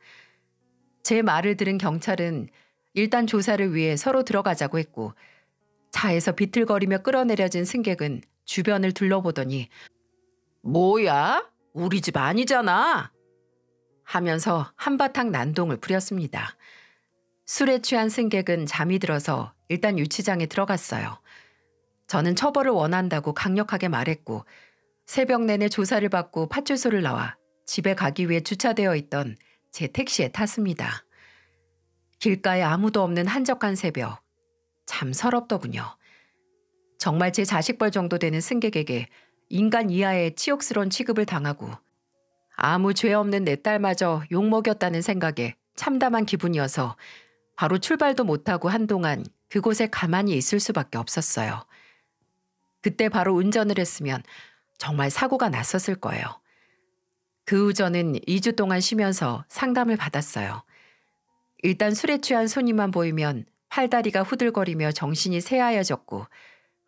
제 말을 들은 경찰은 일단 조사를 위해 서로 들어가자고 했고 차에서 비틀거리며 끌어내려진 승객은 주변을 둘러보더니 뭐야? 우리 집 아니잖아. 하면서 한바탕 난동을 부렸습니다. 술에 취한 승객은 잠이 들어서 일단 유치장에 들어갔어요. 저는 처벌을 원한다고 강력하게 말했고 새벽 내내 조사를 받고 파출소를 나와 집에 가기 위해 주차되어 있던 제 택시에 탔습니다. 길가에 아무도 없는 한적한 새벽. 참 서럽더군요. 정말 제 자식 벌 정도 되는 승객에게 인간 이하의 치욕스러운 취급을 당하고 아무 죄 없는 내 딸마저 욕먹였다는 생각에 참담한 기분이어서 바로 출발도 못하고 한동안 그곳에 가만히 있을 수밖에 없었어요. 그때 바로 운전을 했으면 정말 사고가 났었을 거예요. 그 후 저는 2주 동안 쉬면서 상담을 받았어요. 일단 술에 취한 손님만 보이면 팔다리가 후들거리며 정신이 새하얘졌고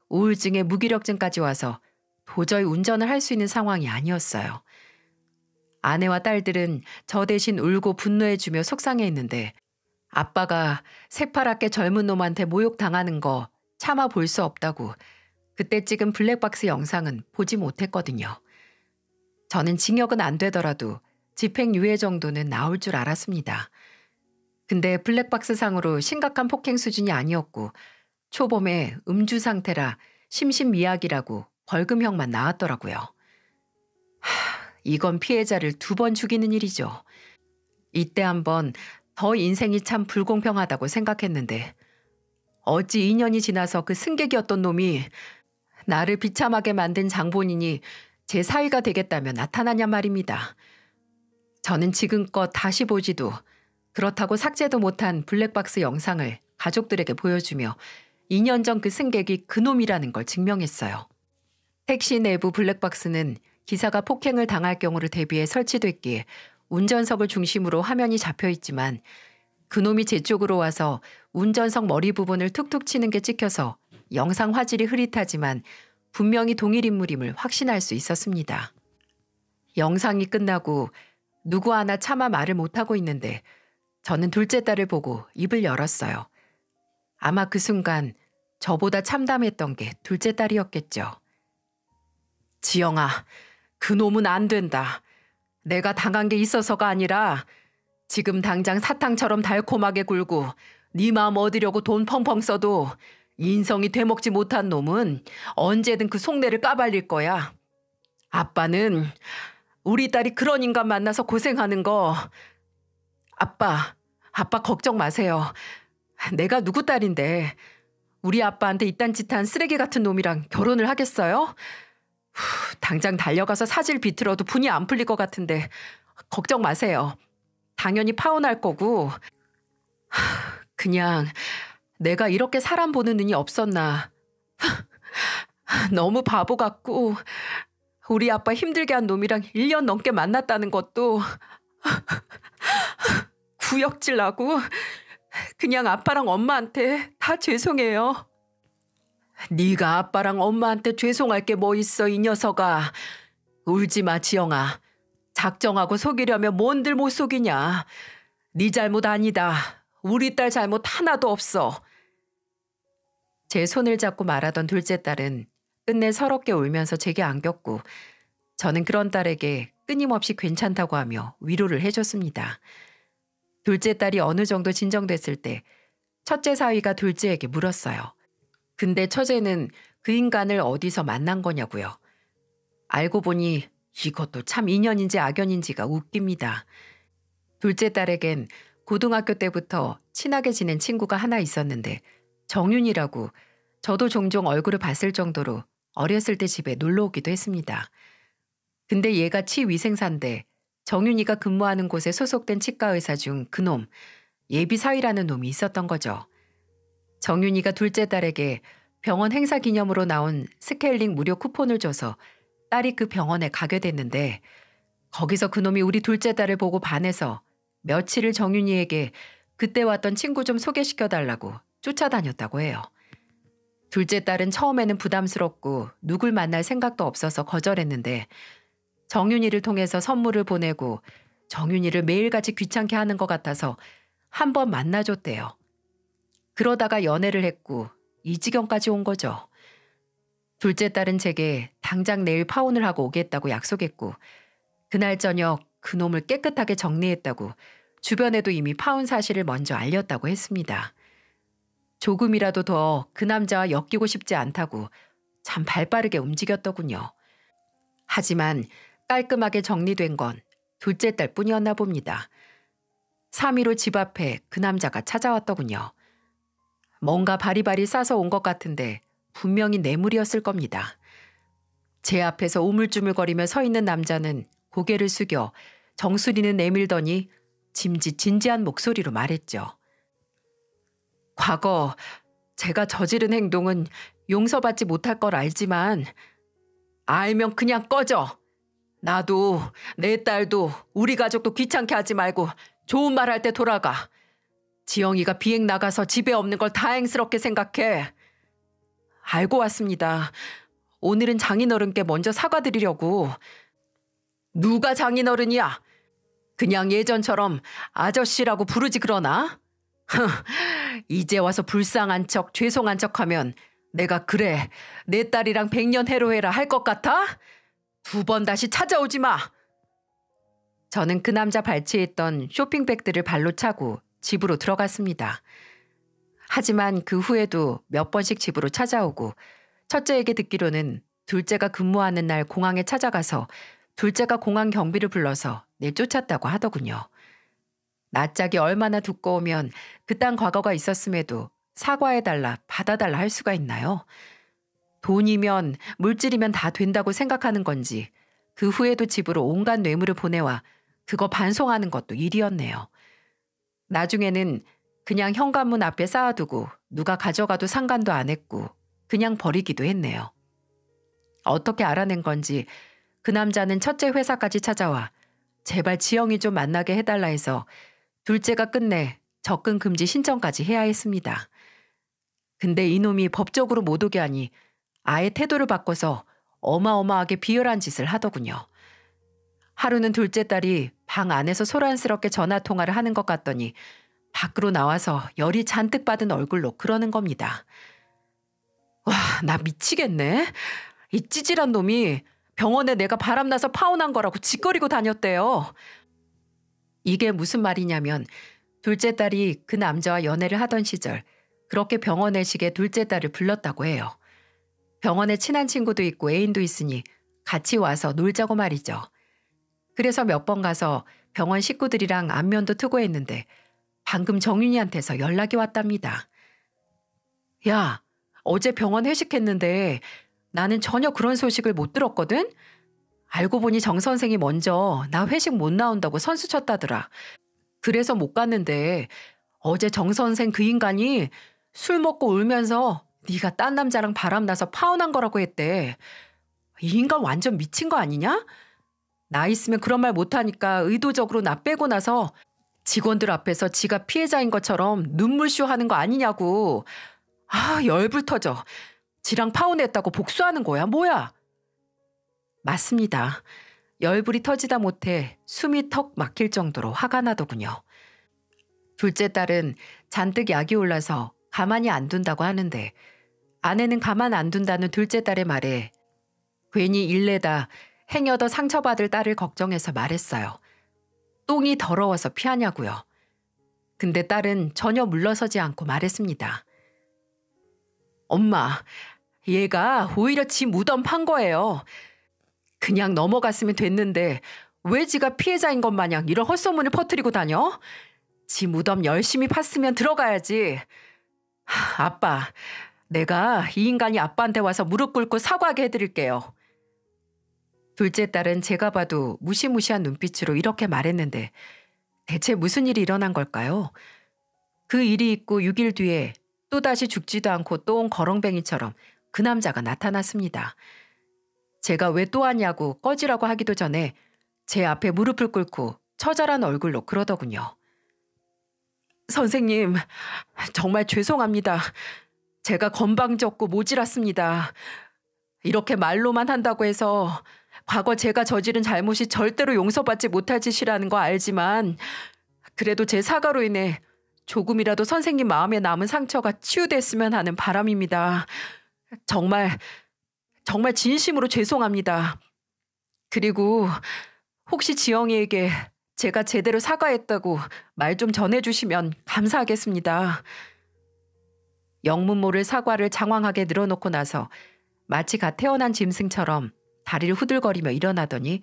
우울증에 무기력증까지 와서 도저히 운전을 할 수 있는 상황이 아니었어요. 아내와 딸들은 저 대신 울고 분노해주며 속상해했는데 아빠가 새파랗게 젊은 놈한테 모욕당하는 거 참아 볼 수 없다고 그때 찍은 블랙박스 영상은 보지 못했거든요. 저는 징역은 안 되더라도 집행유예 정도는 나올 줄 알았습니다. 근데 블랙박스 상으로 심각한 폭행 수준이 아니었고 초범의 음주 상태라 심신미약이라고 벌금형만 나왔더라고요. 이건 피해자를 2번 죽이는 일이죠. 이때 한번 더 인생이 참 불공평하다고 생각했는데 어찌 2년이 지나서 그 승객이었던 놈이 나를 비참하게 만든 장본인이 제 사위가 되겠다며 나타나냔 말입니다. 저는 지금껏 다시 보지도 그렇다고 삭제도 못한 블랙박스 영상을 가족들에게 보여주며 2년 전 그 승객이 그놈이라는 걸 증명했어요. 택시 내부 블랙박스는 기사가 폭행을 당할 경우를 대비해 설치됐기에 운전석을 중심으로 화면이 잡혀 있지만 그놈이 제 쪽으로 와서 운전석 머리 부분을 툭툭 치는 게 찍혀서 영상 화질이 흐릿하지만 분명히 동일 인물임을 확신할 수 있었습니다. 영상이 끝나고 누구 하나 차마 말을 못하고 있는데 저는 둘째 딸을 보고 입을 열었어요. 아마 그 순간 저보다 참담했던 게 둘째 딸이었겠죠. 지영아, 그 놈은 안 된다. 내가 당한 게 있어서가 아니라 지금 당장 사탕처럼 달콤하게 굴고 네 마음 얻으려고 돈 펑펑 써도 인성이 되먹지 못한 놈은 언제든 그 속내를 까발릴 거야. 아빠는 우리 딸이 그런 인간 만나서 고생하는 거 아빠 걱정 마세요. 내가 누구 딸인데 우리 아빠한테 이딴 짓한 쓰레기 같은 놈이랑 결혼을 하겠어요? 당장 달려가서 사질 비틀어도 분이 안 풀릴 것 같은데 걱정 마세요. 당연히 파혼할 거고 그냥 내가 이렇게 사람 보는 눈이 없었나. 너무 바보 같고 우리 아빠 힘들게 한 놈이랑 1년 넘게 만났다는 것도 구역질 나고 그냥 아빠랑 엄마한테 다 죄송해요. 네가 아빠랑 엄마한테 죄송할 게 뭐 있어, 이 녀석아. 울지 마, 지영아. 작정하고 속이려면 뭔들 못 속이냐. 네 잘못 아니다. 우리 딸 잘못 하나도 없어. 제 손을 잡고 말하던 둘째 딸은 끝내 서럽게 울면서 제게 안겼고 저는 그런 딸에게 끊임없이 괜찮다고 하며 위로를 해줬습니다. 둘째 딸이 어느 정도 진정됐을 때 첫째 사위가 둘째에게 물었어요. 근데 처제는 그 인간을 어디서 만난 거냐고요. 알고 보니 이것도 참 인연인지 악연인지가 웃깁니다. 둘째 딸에겐 고등학교 때부터 친하게 지낸 친구가 하나 있었는데 정윤이라고 저도 종종 얼굴을 봤을 정도로 어렸을 때 집에 놀러 오기도 했습니다. 근데 얘가 치위생사인데 정윤이가 근무하는 곳에 소속된 치과 의사 중 그놈 예비사위라는 놈이 있었던 거죠. 정윤이가 둘째 딸에게 병원 행사 기념으로 나온 스케일링 무료 쿠폰을 줘서 딸이 그 병원에 가게 됐는데 거기서 그놈이 우리 둘째 딸을 보고 반해서 며칠을 정윤이에게 그때 왔던 친구 좀 소개시켜달라고 쫓아다녔다고 해요. 둘째 딸은 처음에는 부담스럽고 누굴 만날 생각도 없어서 거절했는데 정윤이를 통해서 선물을 보내고 정윤이를 매일같이 귀찮게 하는 것 같아서 한번 만나줬대요. 그러다가 연애를 했고 이 지경까지 온 거죠. 둘째 딸은 제게 당장 내일 파혼을 하고 오겠다고 약속했고 그날 저녁 그놈을 깨끗하게 정리했다고 주변에도 이미 파혼 사실을 먼저 알렸다고 했습니다. 조금이라도 더 그 남자와 엮이고 싶지 않다고 참 발빠르게 움직였더군요. 하지만 깔끔하게 정리된 건 둘째 딸 뿐이었나 봅니다. 3.15 집 앞에 그 남자가 찾아왔더군요. 뭔가 바리바리 싸서 온 것 같은데 분명히 뇌물이었을 겁니다. 제 앞에서 우물쭈물거리며 서 있는 남자는 고개를 숙여 정수리는 내밀더니 진지한 목소리로 말했죠. 과거 제가 저지른 행동은 용서받지 못할 걸 알지만 알면 그냥 꺼져. 나도 내 딸도 우리 가족도 귀찮게 하지 말고 좋은 말 할 때 돌아가. 지영이가 비행 나가서 집에 없는 걸 다행스럽게 생각해. 알고 왔습니다. 오늘은 장인어른께 먼저 사과드리려고. 누가 장인어른이야? 그냥 예전처럼 아저씨라고 부르지 그러나? 이제 와서 불쌍한 척 죄송한 척하면 내가 그래 내 딸이랑 100년 해로해라 할 것 같아? 2번 다시 찾아오지 마. 저는 그 남자 발치에 있던 쇼핑백들을 발로 차고 집으로 들어갔습니다. 하지만 그 후에도 몇 번씩 집으로 찾아오고 첫째에게 듣기로는 둘째가 근무하는 날 공항에 찾아가서 둘째가 공항 경비를 불러서 내쫓았다고 하더군요. 낯짝이 얼마나 두꺼우면 그딴 과거가 있었음에도 사과해달라 받아달라 할 수가 있나요? 돈이면 물질이면 다 된다고 생각하는 건지 그 후에도 집으로 온갖 뇌물을 보내와 그거 반송하는 것도 일이었네요. 나중에는 그냥 현관문 앞에 쌓아두고 누가 가져가도 상관도 안 했고 그냥 버리기도 했네요. 어떻게 알아낸 건지 그 남자는 첫째 회사까지 찾아와 제발 지영이 좀 만나게 해달라 해서 둘째가 끝내 접근 금지 신청까지 해야 했습니다. 근데 이놈이 법적으로 못 오게 하니 아예 태도를 바꿔서 어마어마하게 비열한 짓을 하더군요. 하루는 둘째 딸이 방 안에서 소란스럽게 전화통화를 하는 것 같더니 밖으로 나와서 열이 잔뜩 받은 얼굴로 그러는 겁니다. 와, 나 미치겠네. 이 찌질한 놈이 병원에 내가 바람나서 파혼한 거라고 짓거리고 다녔대요. 이게 무슨 말이냐면 둘째 딸이 그 남자와 연애를 하던 시절 그렇게 병원 회식에 둘째 딸을 불렀다고 해요. 병원에 친한 친구도 있고 애인도 있으니 같이 와서 놀자고 말이죠. 그래서 몇 번 가서 병원 식구들이랑 안면도 트고 했는데 방금 정윤이한테서 연락이 왔답니다. 야, 어제 병원 회식했는데 나는 전혀 그런 소식을 못 들었거든? 알고 보니 정 선생이 먼저 나 회식 못 나온다고 선수 쳤다더라. 그래서 못 갔는데 어제 정 선생 그 인간이 술 먹고 울면서 네가 딴 남자랑 바람나서 파혼한 거라고 했대. 이 인간 완전 미친 거 아니냐? 나 있으면 그런 말 못하니까 의도적으로 나 빼고 나서 직원들 앞에서 지가 피해자인 것처럼 눈물쇼 하는 거 아니냐고. 아, 열불 터져. 지랑 파혼했다고 복수하는 거야, 뭐야? 맞습니다. 열불이 터지다 못해 숨이 턱 막힐 정도로 화가 나더군요. 둘째 딸은 잔뜩 약이 올라서 가만히 안 둔다고 하는데 아내는 가만 안 둔다는 둘째 딸의 말에 괜히 일내다 행여더 상처받을 딸을 걱정해서 말했어요. 똥이 더러워서 피하냐고요. 근데 딸은 전혀 물러서지 않고 말했습니다. 엄마, 얘가 오히려 지 무덤 판 거예요. 그냥 넘어갔으면 됐는데 왜 지가 피해자인 것 마냥 이런 헛소문을 퍼뜨리고 다녀? 지 무덤 열심히 팠으면 들어가야지. 아빠, 내가 이 인간이 아빠한테 와서 무릎 꿇고 사과하게 해드릴게요. 둘째 딸은 제가 봐도 무시무시한 눈빛으로 이렇게 말했는데 대체 무슨 일이 일어난 걸까요? 그 일이 있고 6일 뒤에 또다시 죽지도 않고 또 온 거렁뱅이처럼 그 남자가 나타났습니다. 제가 왜 또 왔냐고 꺼지라고 하기도 전에 제 앞에 무릎을 꿇고 처절한 얼굴로 그러더군요. 선생님, 정말 죄송합니다. 제가 건방졌고 모질았습니다. 이렇게 말로만 한다고 해서 과거 제가 저지른 잘못이 절대로 용서받지 못할 짓이라는 거 알지만 그래도 제 사과로 인해 조금이라도 선생님 마음에 남은 상처가 치유됐으면 하는 바람입니다. 정말 진심으로 죄송합니다. 그리고 혹시 지영이에게 제가 제대로 사과했다고 말 좀 전해주시면 감사하겠습니다. 영문 모를 사과를 장황하게 늘어놓고 나서 마치 갓 태어난 짐승처럼 다리를 후들거리며 일어나더니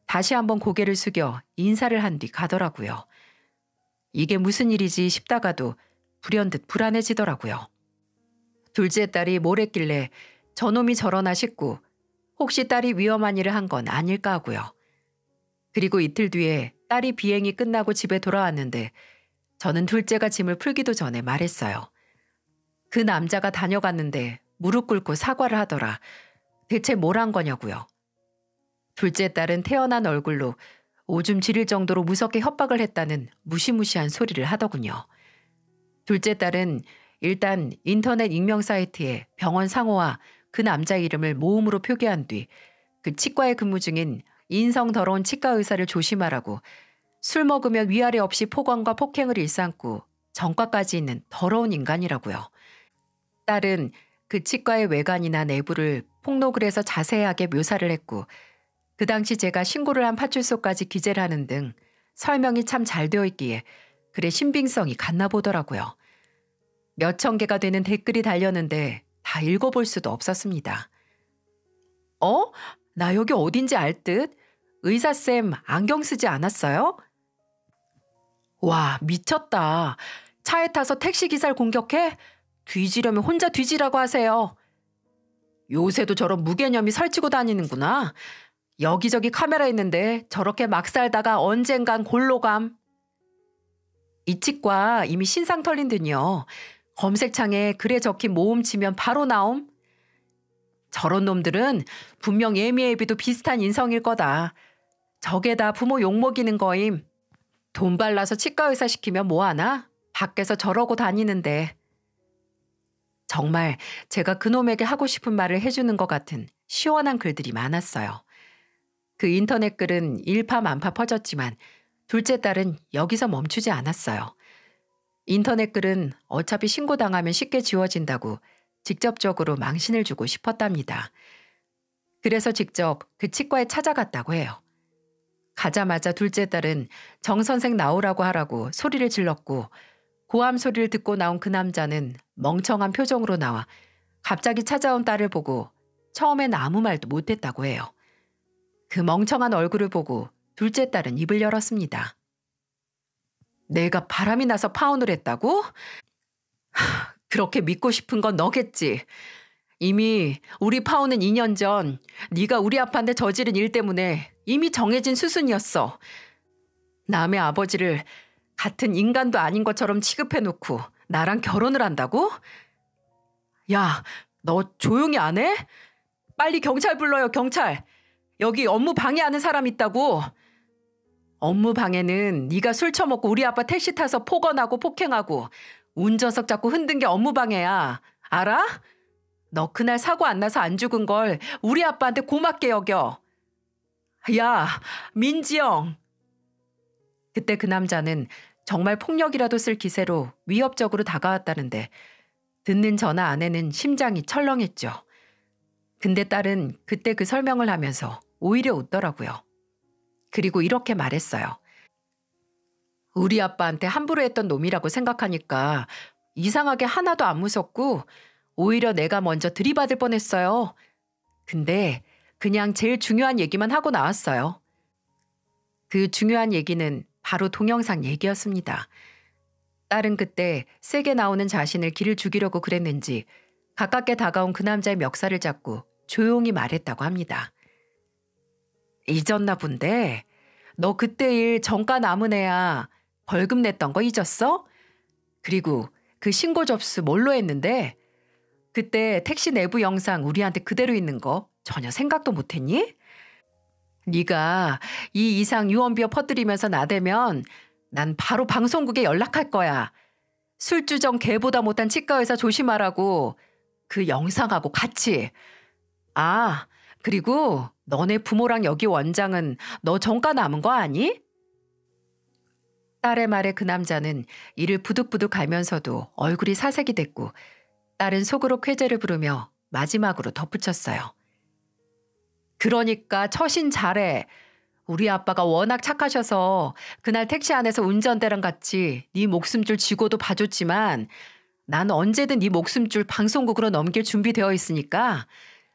다시 한번 고개를 숙여 인사를 한 뒤 가더라고요. 이게 무슨 일이지 싶다가도 불현듯 불안해지더라고요. 둘째 딸이 뭘 했길래 저놈이 저러나 싶고 혹시 딸이 위험한 일을 한 건 아닐까 하고요. 그리고 이틀 뒤에 딸이 비행이 끝나고 집에 돌아왔는데 저는 둘째가 짐을 풀기도 전에 말했어요. 그 남자가 다녀갔는데 무릎 꿇고 사과를 하더라. 대체 뭘 한 거냐고요. 둘째 딸은 태어난 얼굴로 오줌 지릴 정도로 무섭게 협박을 했다는 무시무시한 소리를 하더군요. 둘째 딸은 일단 인터넷 익명 사이트에 병원 상호와 그 남자 이름을 모음으로 표기한 뒤 그 치과에 근무 중인 인성 더러운 치과 의사를 조심하라고 술 먹으면 위아래 없이 폭언과 폭행을 일삼고 전과까지 있는 더러운 인간이라고요. 딸은 그 치과의 외관이나 내부를 폭로글 해서 자세하게 묘사를 했고 그 당시 제가 신고를 한 파출소까지 기재를 하는 등 설명이 참 잘 되어 있기에 글의 신빙성이 갔나 보더라고요. 몇천 개가 되는 댓글이 달렸는데 다 읽어볼 수도 없었습니다. 나 여기 어딘지 알 듯? 의사쌤 안경 쓰지 않았어요? 와, 미쳤다. 차에 타서 택시기사를 공격해? 뒤지려면 혼자 뒤지라고 하세요. 요새도 저런 무개념이 설치고 다니는구나. 여기저기 카메라 있는데 저렇게 막 살다가 언젠간 골로감. 이 치과 이미 신상 털린 듯요. 검색창에 글에 적힌 모음 치면 바로 나옴. 저런 놈들은 분명 예미애비도 비슷한 인성일 거다. 저게 다 부모 욕먹이는 거임. 돈 발라서 치과 의사 시키면 뭐하나? 밖에서 저러고 다니는데. 정말 제가 그놈에게 하고 싶은 말을 해주는 것 같은 시원한 글들이 많았어요. 그 인터넷 글은 일파만파 퍼졌지만 둘째 딸은 여기서 멈추지 않았어요. 인터넷 글은 어차피 신고당하면 쉽게 지워진다고 직접적으로 망신을 주고 싶었답니다. 그래서 직접 그 치과에 찾아갔다고 해요. 가자마자 둘째 딸은 정 선생 나오라고 하라고 소리를 질렀고 고함 소리를 듣고 나온 그 남자는 멍청한 표정으로 나와 갑자기 찾아온 딸을 보고 처음엔 아무 말도 못했다고 해요. 그 멍청한 얼굴을 보고 둘째 딸은 입을 열었습니다. 내가 바람이 나서 파혼을 했다고? 그렇게 믿고 싶은 건 너겠지. 이미 우리 파혼은 2년 전 네가 우리 아빠한테 저지른 일 때문에 이미 정해진 수순이었어. 남의 아버지를 같은 인간도 아닌 것처럼 취급해놓고 나랑 결혼을 한다고? 야, 너 조용히 안 해? 빨리 경찰 불러요, 경찰. 여기 업무 방해하는 사람 있다고. 업무 방해는 네가 술 처먹고 우리 아빠 택시 타서 폭언하고 폭행하고 운전석 잡고 흔든 게 업무 방해야. 알아? 너 그날 사고 안 나서 안 죽은 걸 우리 아빠한테 고맙게 여겨. 야, 민지영. 그때 그 남자는 정말 폭력이라도 쓸 기세로 위협적으로 다가왔다는데 듣는 저나 아내는 심장이 철렁했죠. 근데 딸은 그때 그 설명을 하면서 오히려 웃더라고요. 그리고 이렇게 말했어요. 우리 아빠한테 함부로 했던 놈이라고 생각하니까 이상하게 하나도 안 무섭고 오히려 내가 먼저 들이받을 뻔했어요. 근데 그냥 제일 중요한 얘기만 하고 나왔어요. 그 중요한 얘기는 바로 동영상 얘기였습니다. 딸은 그때 세게 나오는 자신을 기를 죽이려고 그랬는지 가깝게 다가온 그 남자의 멱살을 잡고 조용히 말했다고 합니다. 잊었나 본데 너 그때 일 정가 남은 애야. 벌금 냈던 거 잊었어? 그리고 그 신고 접수 뭘로 했는데 그때 택시 내부 영상 우리한테 그대로 있는 거 전혀 생각도 못했니? 네가 이 이상 유언비어 퍼뜨리면서 나대면 난 바로 방송국에 연락할 거야. 술주정 개보다 못한 치과의사 조심하라고. 그 영상하고 같이. 아, 그리고 너네 부모랑 여기 원장은 너 정가 남은 거 아니? 딸의 말에 그 남자는 이를 부득부득 갈면서도 얼굴이 사색이 됐고 딸은 속으로 쾌재를 부르며 마지막으로 덧붙였어요. 그러니까 처신 잘해. 우리 아빠가 워낙 착하셔서 그날 택시 안에서 운전대랑 같이 네 목숨줄 쥐고도 봐줬지만 난 언제든 네 목숨줄 방송국으로 넘길 준비되어 있으니까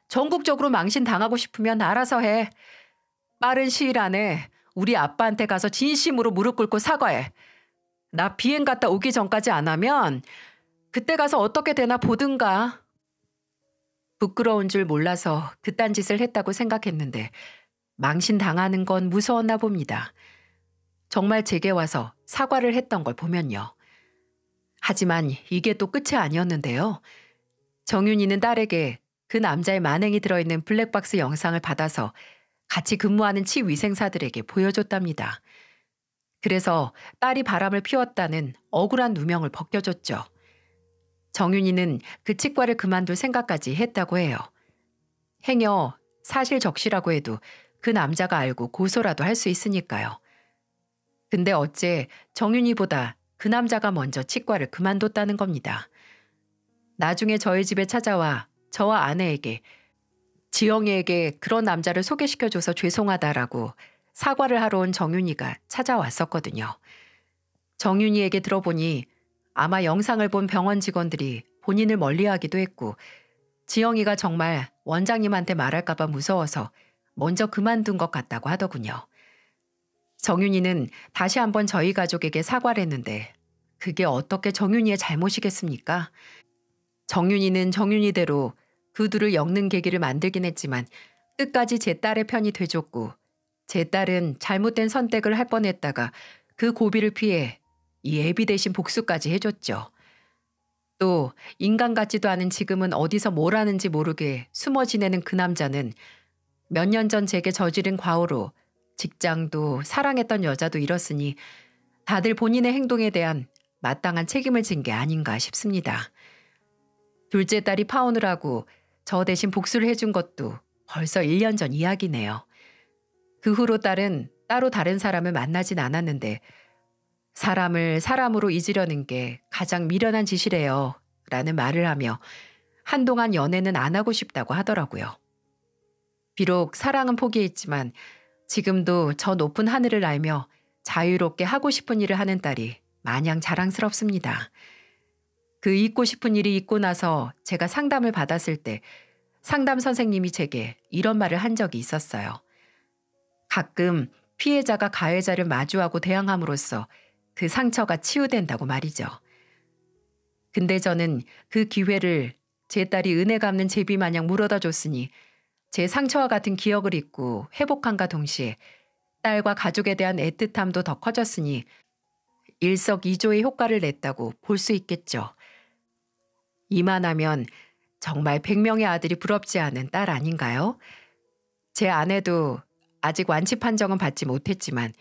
전국적으로 망신 당하고 싶으면 알아서 해. 빠른 시일 안에 우리 아빠한테 가서 진심으로 무릎 꿇고 사과해. 나 비행 갔다 오기 전까지 안 하면 그때 가서 어떻게 되나 보든가. 부끄러운 줄 몰라서 그딴 짓을 했다고 생각했는데 망신 당하는 건 무서웠나 봅니다. 정말 제게 와서 사과를 했던 걸 보면요. 하지만 이게 또 끝이 아니었는데요. 정윤이는 딸에게 그 남자의 만행이 들어있는 블랙박스 영상을 받아서 같이 근무하는 치위생사들에게 보여줬답니다. 그래서 딸이 바람을 피웠다는 억울한 누명을 벗겨줬죠. 정윤이는 그 치과를 그만둘 생각까지 했다고 해요. 행여 사실 적시라고 해도 그 남자가 알고 고소라도 할 수 있으니까요. 근데 어째 정윤이보다 그 남자가 먼저 치과를 그만뒀다는 겁니다. 나중에 저희 집에 찾아와 저와 아내에게 지영이에게 그런 남자를 소개시켜줘서 죄송하다라고 사과를 하러 온 정윤이가 찾아왔었거든요. 정윤이에게 들어보니 아마 영상을 본 병원 직원들이 본인을 멀리하기도 했고 지영이가 정말 원장님한테 말할까봐 무서워서 먼저 그만둔 것 같다고 하더군요. 정윤이는 다시 한번 저희 가족에게 사과를 했는데 그게 어떻게 정윤이의 잘못이겠습니까? 정윤이는 정윤이대로 그 둘을 엮는 계기를 만들긴 했지만 끝까지 제 딸의 편이 돼줬고 제 딸은 잘못된 선택을 할 뻔했다가 그 고비를 피해 이 애비 대신 복수까지 해줬죠. 또 인간 같지도 않은 지금은 어디서 뭘 하는지 모르게 숨어 지내는 그 남자는 몇 년 전 제게 저지른 과오로 직장도 사랑했던 여자도 잃었으니 다들 본인의 행동에 대한 마땅한 책임을 진 게 아닌가 싶습니다. 둘째 딸이 파혼을 하고 저 대신 복수를 해준 것도 벌써 1년 전 이야기네요. 그 후로 딸은 따로 다른 사람을 만나진 않았는데 사람을 사람으로 잊으려는 게 가장 미련한 짓이래요. 라는 말을 하며 한동안 연애는 안 하고 싶다고 하더라고요. 비록 사랑은 포기했지만 지금도 저 높은 하늘을 날며 자유롭게 하고 싶은 일을 하는 딸이 마냥 자랑스럽습니다. 그 잊고 싶은 일이 있고 나서 제가 상담을 받았을 때 상담 선생님이 제게 이런 말을 한 적이 있었어요. 가끔 피해자가 가해자를 마주하고 대항함으로써 그 상처가 치유된다고 말이죠. 근데 저는 그 기회를 제 딸이 은혜 갚는 제비 마냥 물어다 줬으니 제 상처와 같은 기억을 잊고 회복함과 동시에 딸과 가족에 대한 애틋함도 더 커졌으니 일석이조의 효과를 냈다고 볼 수 있겠죠. 이만하면 정말 100명의 아들이 부럽지 않은 딸 아닌가요? 제 아내도 아직 완치 판정은 받지 못했지만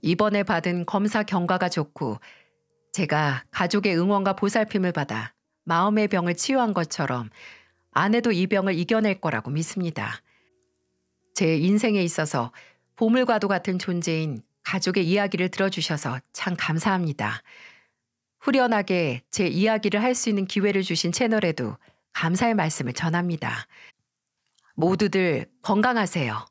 이번에 받은 검사 경과가 좋고 제가 가족의 응원과 보살핌을 받아 마음의 병을 치유한 것처럼 아내도 이 병을 이겨낼 거라고 믿습니다. 제 인생에 있어서 보물과도 같은 존재인 가족의 이야기를 들어주셔서 참 감사합니다. 후련하게 제 이야기를 할 수 있는 기회를 주신 채널에도 감사의 말씀을 전합니다. 모두들 건강하세요.